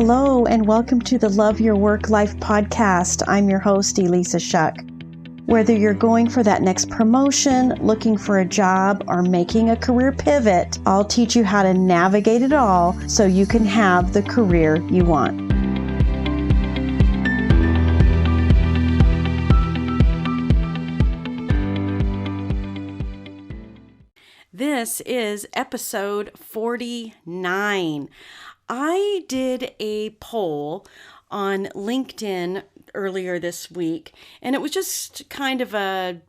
Hello, and welcome to the Love Your Work Life podcast. I'm your host, Elissa Shuck. Whether you're going for that next promotion, looking for a job, or making a career pivot, I'll teach you how to navigate it all so you can have the career you want. This is episode 49. I did a poll on LinkedIn earlier this week, and it was just kind of a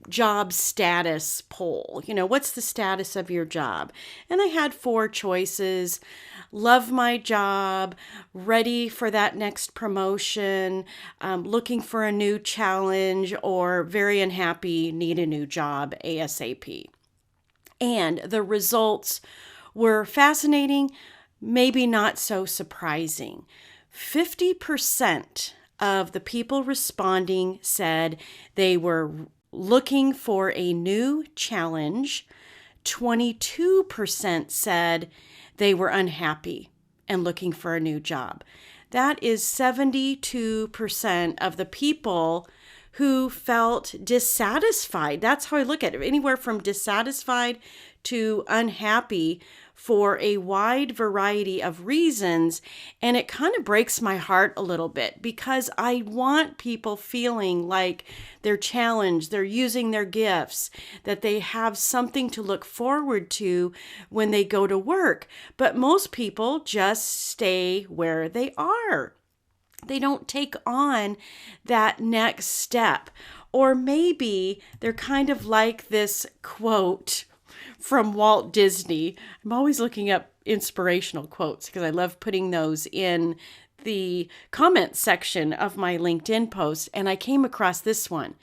job status poll. You know, what's the status of your job? And I had 4 choices: love my job, ready for that next promotion, looking for a new challenge, or very unhappy, need a new job ASAP. And the results were fascinating, maybe not so surprising. 50% of the people responding said they were looking for a new challenge. 22% said they were unhappy and looking for a new job. That is 72% of the people who felt dissatisfied. That's how I look at it. Anywhere from dissatisfied to unhappy for a wide variety of reasons. And it kind of breaks my heart a little bit because I want people feeling like they're challenged, they're using their gifts, that they have something to look forward to when they go to work. But most people just stay where they are. They don't take on that next step. Or maybe they're kind of like this quote from Walt Disney. I'm always looking up inspirational quotes because I love putting those in the comment section of my LinkedIn post. And I came across this one.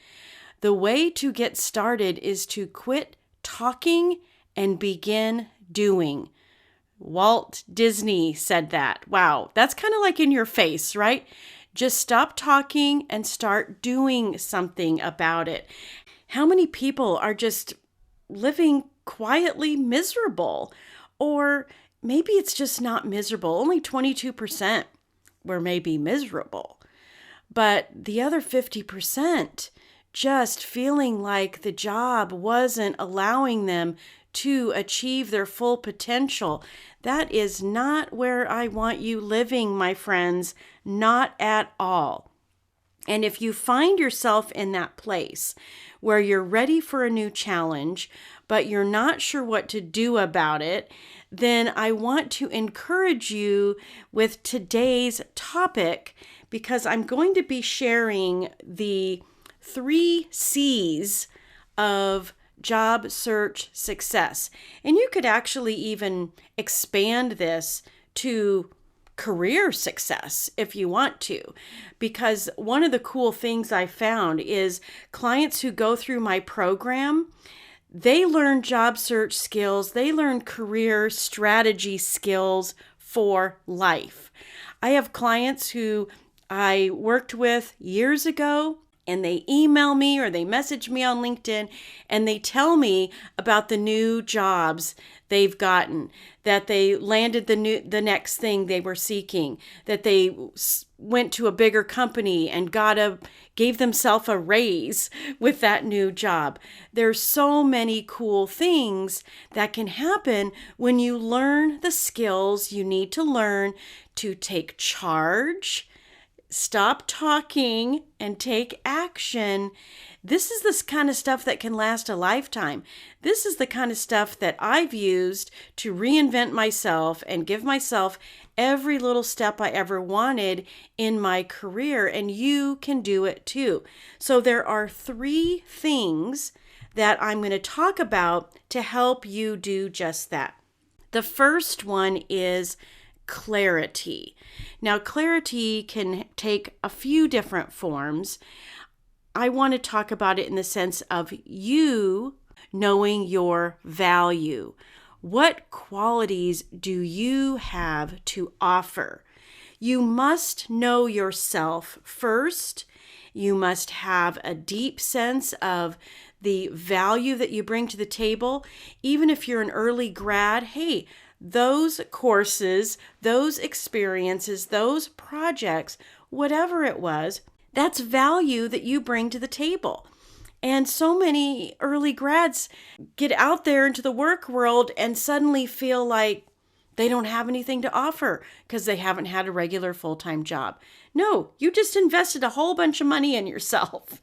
The way to get started is to quit talking and begin doing. Walt Disney said that. Wow, that's kind of like in your face, right? Just stop talking and start doing something about it. How many people are just living quietly miserable? Or maybe it's just not miserable. Only 22% were maybe miserable. But the other 50% just feeling like the job wasn't allowing them to achieve their full potential. That is not where I want you living, my friends, not at all. And if you find yourself in that place where you're ready for a new challenge, but you're not sure what to do about it, then I want to encourage you with today's topic, because I'm going to be sharing the 3 C's of job search success. And you could actually even expand this to career success if you want to, because one of the cool things I found is clients who go through my program, they learn job search skills, they learn career strategy skills for life. I have clients who I worked with years ago, and they email me or they message me on LinkedIn and they tell me about the new jobs they've gotten, that they landed the next thing they were seeking, that they went to a bigger company and gave themselves a raise with that new job. There's so many cool things that can happen when you learn the skills you need to learn to take charge, stop talking, and take action. This is this kind of stuff that can last a lifetime. This is the kind of stuff that I've used to reinvent myself and give myself every little step I ever wanted in my career, and you can do it too. So there are 3 things that I'm going to talk about to help you do just that. The first one is clarity. Now, clarity can take a few different forms. I want to talk about it in the sense of you knowing your value. What qualities do you have to offer? You must know yourself first. You must have a deep sense of the value that you bring to the table. Even if you're an early grad, hey, those courses, those experiences, those projects, whatever it was, that's value that you bring to the table. And so many early grads get out there into the work world and suddenly feel like they don't have anything to offer because they haven't had a regular full-time job. No, you just invested a whole bunch of money in yourself.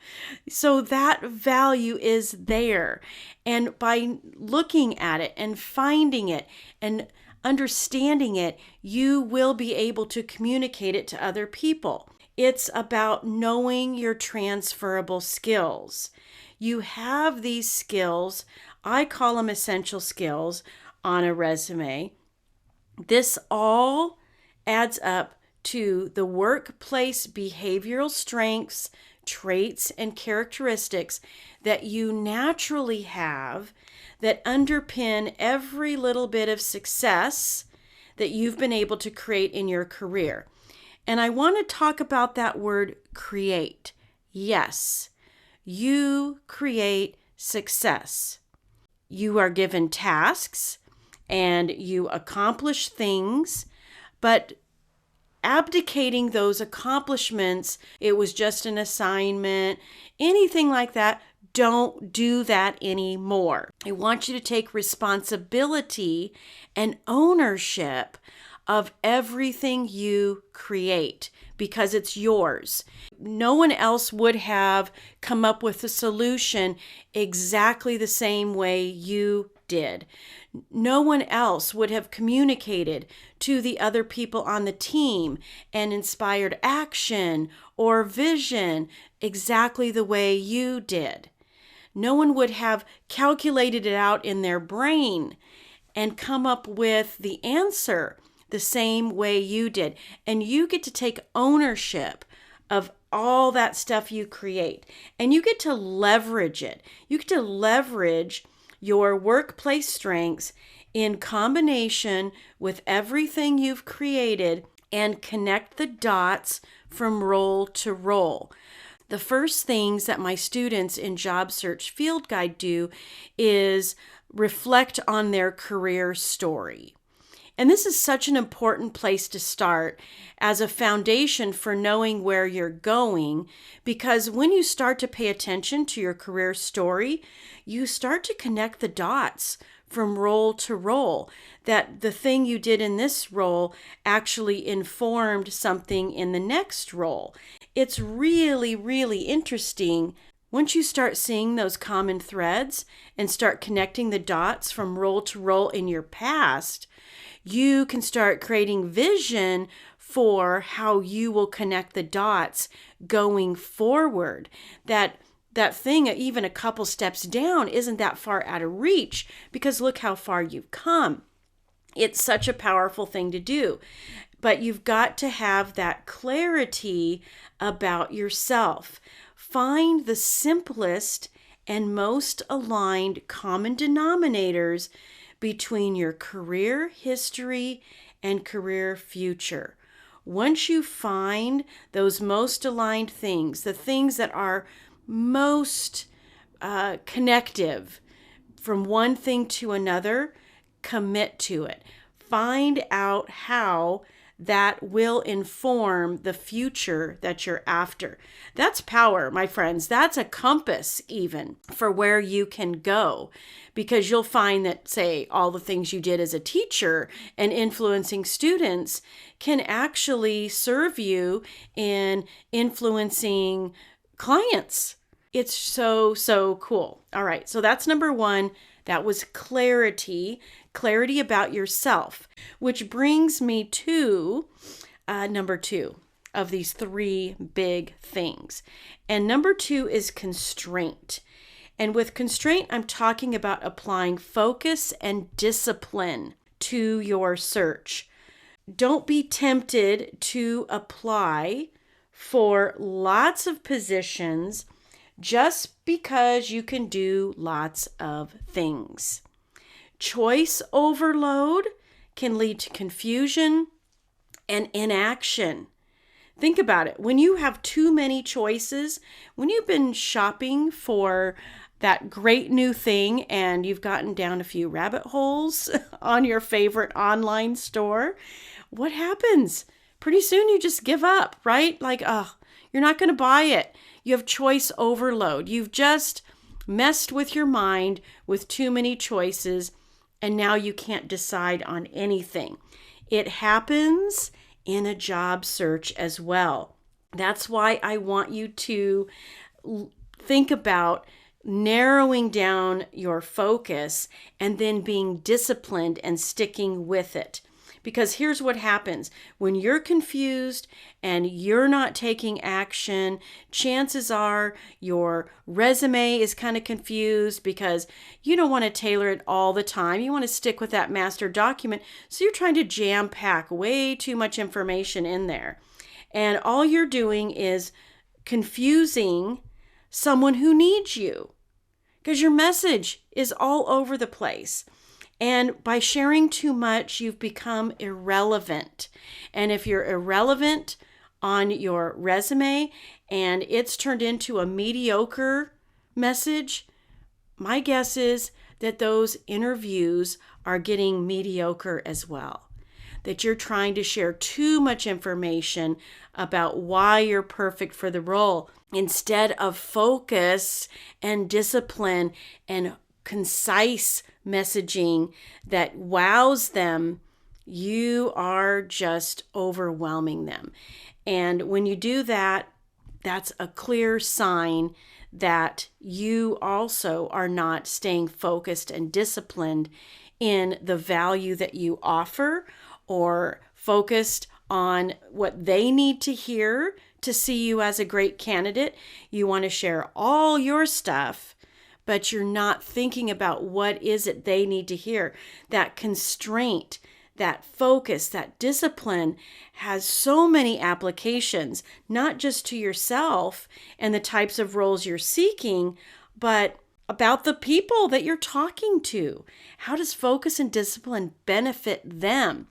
So that value is there. And by looking at it and finding it and understanding it, you will be able to communicate it to other people. It's about knowing your transferable skills. You have these skills, I call them essential skills, on a resume. This all adds up to the workplace behavioral strengths, traits, and characteristics that you naturally have that underpin every little bit of success that you've been able to create in your career. And I want to talk about that word create. Yes, you create success. You are given tasks and you accomplish things, but abdicating those accomplishments, it was just an assignment, anything like that, don't do that anymore. I want you to take responsibility and ownership of everything you create because it's yours. No one else would have come up with a solution exactly the same way you did. No one else would have communicated to the other people on the team and inspired action or vision exactly the way you did. No one would have calculated it out in their brain and come up with the answer the same way you did. And you get to take ownership of all that stuff you create. And you get to leverage it. You get to leverage your workplace strengths in combination with everything you've created and connect the dots from role to role. The first things that my students in Job Search Field Guide do is reflect on their career story. And this is such an important place to start as a foundation for knowing where you're going, because when you start to pay attention to your career story, you start to connect the dots from role to role, that the thing you did in this role actually informed something in the next role. It's really, really interesting. Once you start seeing those common threads and start connecting the dots from role to role in your past, you can start creating vision for how you will connect the dots going forward. That thing, even a couple steps down, isn't that far out of reach because look how far you've come. It's such a powerful thing to do. But you've got to have that clarity about yourself. Find the simplest and most aligned common denominators between your career history and career future. Once you find those most aligned things, the things that are most connective from one thing to another, commit to it. Find out how that will inform the future that you're after. That's power, my friends. That's a compass even for where you can go, because you'll find that, say, all the things you did as a teacher and influencing students can actually serve you in influencing clients. It's so, so cool. All right, so that's number one. That was clarity about yourself, which brings me to number two of these three big things. And number two is constraint. And with constraint, I'm talking about applying focus and discipline to your search. Don't be tempted to apply for lots of positions just because you can do lots of things. Choice overload can lead to confusion and inaction. Think about it. When you have too many choices, when you've been shopping for that great new thing and you've gotten down a few rabbit holes on your favorite online store, what happens? Pretty soon you just give up, right? Like, oh, you're not going to buy it. You have choice overload. You've just messed with your mind with too many choices, and now you can't decide on anything. It happens in a job search as well. That's why I want you to think about narrowing down your focus and then being disciplined and sticking with it. Because here's what happens. When you're confused and you're not taking action, chances are your resume is kind of confused because you don't want to tailor it all the time. You want to stick with that master document. So you're trying to jam pack way too much information in there. And all you're doing is confusing someone who needs you because your message is all over the place. And by sharing too much, you've become irrelevant. And if you're irrelevant on your resume and it's turned into a mediocre message, my guess is that those interviews are getting mediocre as well. That you're trying to share too much information about why you're perfect for the role instead of focus and discipline and concise messaging that wows them. You are just overwhelming them. And when you do that, that's a clear sign that you also are not staying focused and disciplined in the value that you offer or focused on what they need to hear to see you as a great candidate. You want to share all your stuff, but you're not thinking about what is it they need to hear. That constraint, that focus, that discipline has so many applications, not just to yourself and the types of roles you're seeking, but about the people that you're talking to. How does focus and discipline benefit them?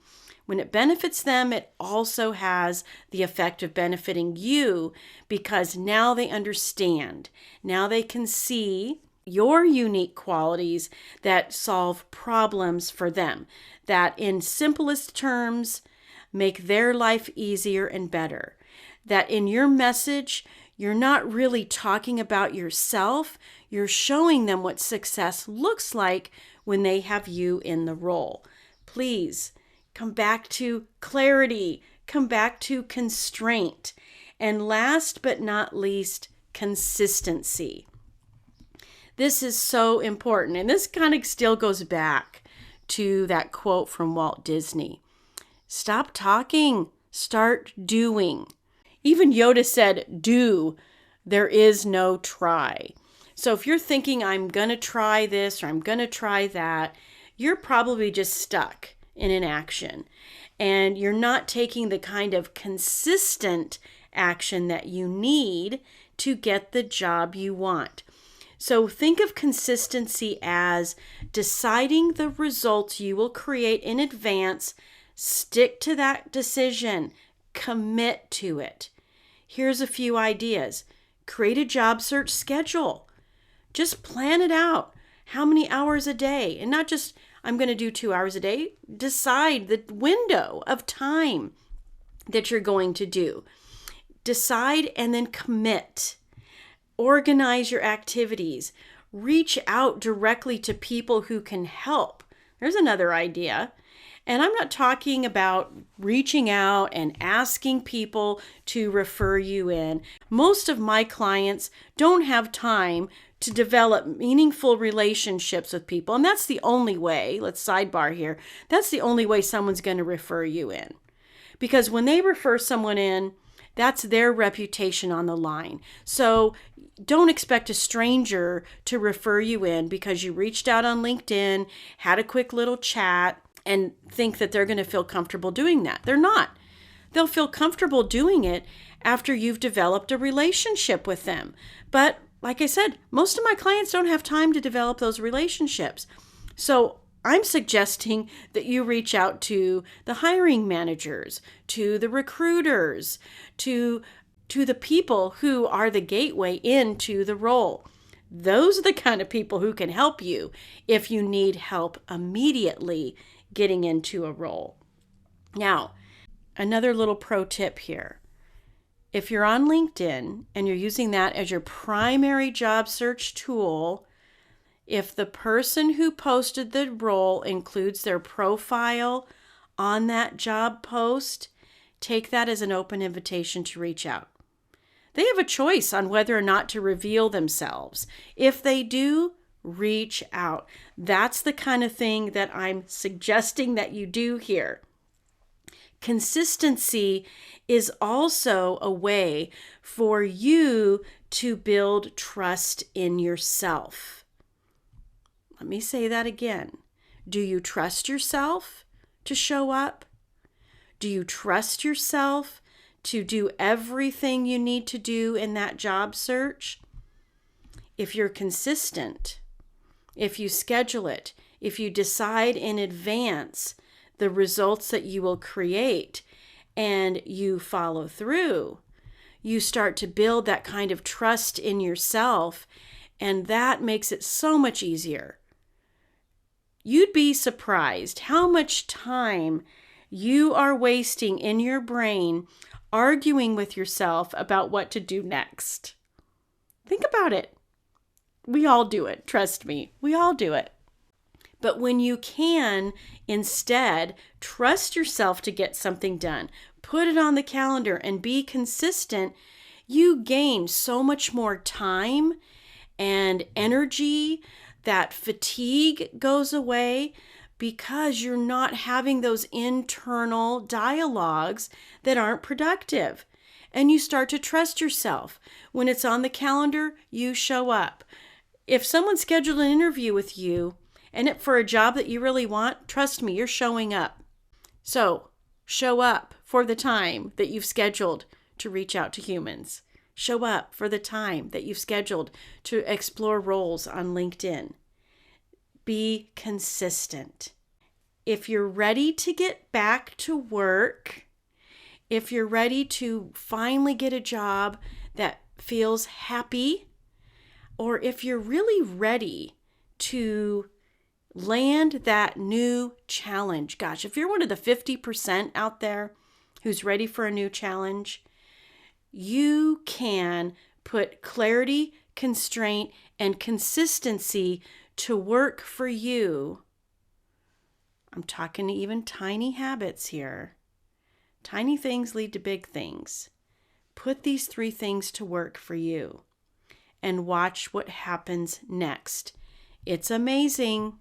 When it benefits them, it also has the effect of benefiting you because now they understand. Now they can see your unique qualities that solve problems for them, that in simplest terms make their life easier and better. That in your message, you're not really talking about yourself, you're showing them what success looks like when they have you in the role. Please come back to clarity, come back to constraint, and last but not least, consistency. This is so important, and this kind of still goes back to that quote from Walt Disney. Stop talking, start doing. Even Yoda said, do, there is no try. So if you're thinking, I'm going to try this or I'm going to try that, you're probably just stuck in inaction. And you're not taking the kind of consistent action that you need to get the job you want. So think of consistency as deciding the results you will create in advance, stick to that decision, commit to it. Here's a few ideas. Create a job search schedule. Just plan it out. How many hours a day? And not just, I'm going to do 2 hours a day. Decide the window of time that you're going to do. Decide and then commit. Organize your activities. Reach out directly to people who can help. There's another idea. And I'm not talking about reaching out and asking people to refer you in. Most of my clients don't have time to develop meaningful relationships with people. And that's the only way, let's sidebar here, that's the only way someone's going to refer you in. Because when they refer someone in, that's their reputation on the line. So don't expect a stranger to refer you in because you reached out on LinkedIn, had a quick little chat, and think that they're going to feel comfortable doing that. They're not. They'll feel comfortable doing it after you've developed a relationship with them. But like I said, most of my clients don't have time to develop those relationships. So I'm suggesting that you reach out to the hiring managers, to the recruiters, to the people who are the gateway into the role. Those are the kind of people who can help you if you need help immediately getting into a role. Now, another little pro tip here. If you're on LinkedIn and you're using that as your primary job search tool, if the person who posted the role includes their profile on that job post, take that as an open invitation to reach out. They have a choice on whether or not to reveal themselves. If they do, reach out. That's the kind of thing that I'm suggesting that you do here. Consistency is also a way for you to build trust in yourself. Let me say that again. Do you trust yourself to show up? Do you trust yourself to do everything you need to do in that job search? If you're consistent, if you schedule it, if you decide in advance the results that you will create and you follow through, you start to build that kind of trust in yourself, and that makes it so much easier. You'd be surprised how much time you are wasting in your brain arguing with yourself about what to do next. Think about it. We all do it. Trust me. We all do it. But when you can instead trust yourself to get something done, put it on the calendar and be consistent, you gain so much more time and energy. That fatigue goes away because you're not having those internal dialogues that aren't productive. And you start to trust yourself. When it's on the calendar, you show up. If someone scheduled an interview with you and for a job that you really want, trust me, you're showing up. So show up for the time that you've scheduled to reach out to humans. Show up for the time that you've scheduled to explore roles on LinkedIn. Be consistent. If you're ready to get back to work, if you're ready to finally get a job that feels happy, or if you're really ready to land that new challenge, gosh, if you're one of the 50% out there who's ready for a new challenge, you can put clarity, constraint, and consistency to work for you. I'm talking even tiny habits here. Tiny things lead to big things. Put these 3 things to work for you and watch what happens next. It's amazing.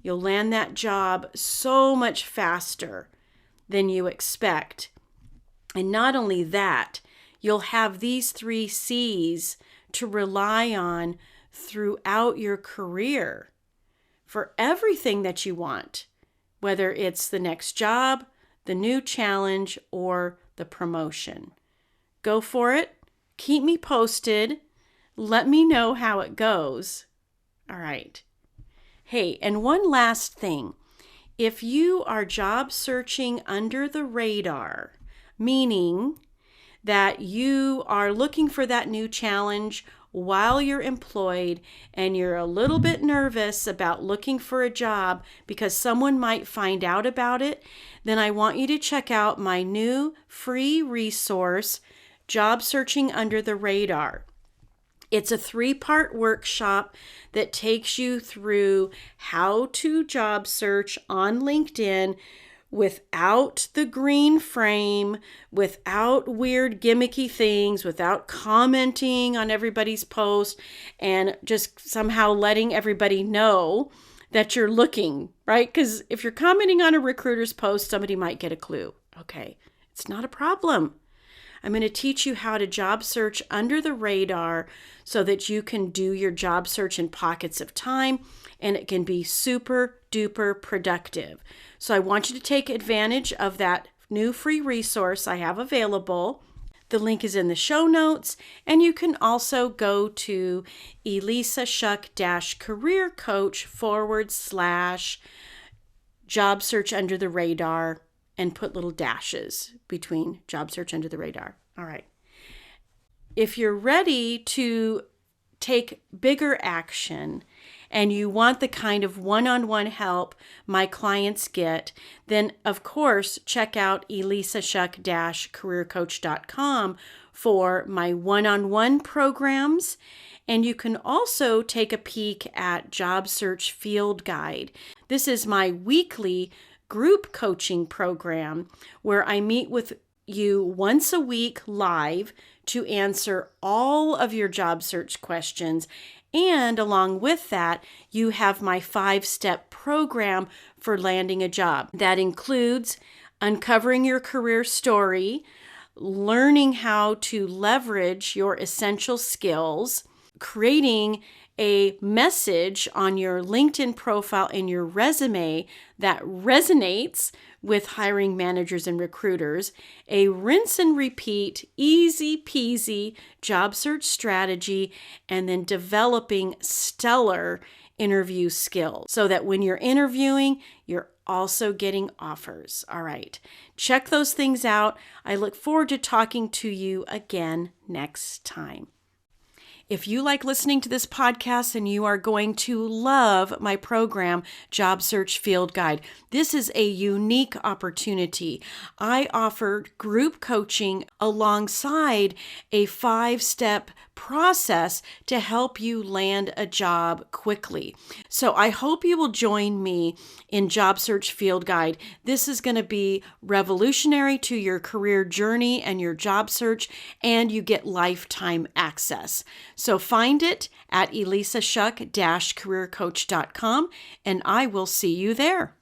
You'll land that job so much faster than you expect. And not only that, you'll have these 3 C's to rely on throughout your career for everything that you want, whether it's the next job, the new challenge, or the promotion. Go for it. Keep me posted. Let me know how it goes. All right. Hey, and one last thing. If you are job searching under the radar, meaning that you are looking for that new challenge while you're employed and you're a little bit nervous about looking for a job because someone might find out about it, then I want you to check out my new free resource, Job Searching Under the Radar. It's a 3-part workshop that takes you through how to job search on LinkedIn without the green frame, without weird gimmicky things, without commenting on everybody's post, and just somehow letting everybody know that you're looking, right? Because if you're commenting on a recruiter's post, somebody might get a clue. Okay, it's not a problem. I'm going to teach you how to job search under the radar so that you can do your job search in pockets of time and it can be super duper productive. So I want you to take advantage of that new free resource I have available. The link is in the show notes, and you can also go to Elissa Shuck-career coach / job search under the radar and put little dashes between job search under the radar. All right. If you're ready to take bigger action and you want the kind of one-on-one help my clients get, then of course check out elissashuck-careercoach.com for my one-on-one programs. And you can also take a peek at Job Search Field Guide. This is my weekly group coaching program where I meet with you once a week live to answer all of your job search questions. And along with that, you have my 5-step program for landing a job. That includes uncovering your career story, learning how to leverage your essential skills, creating a message on your LinkedIn profile and your resume that resonates with hiring managers and recruiters, a rinse and repeat, easy peasy job search strategy, and then developing stellar interview skills so that when you're interviewing, you're also getting offers. All right, check those things out. I look forward to talking to you again next time. If you like listening to this podcast, and you are going to love my program, Job Search Field Guide. This is a unique opportunity. I offer group coaching alongside a 5-step process to help you land a job quickly. So I hope you will join me in Job Search Field Guide. This is going to be revolutionary to your career journey and your job search, and you get lifetime access. So find it at elissashuck-careercoach.com, and I will see you there.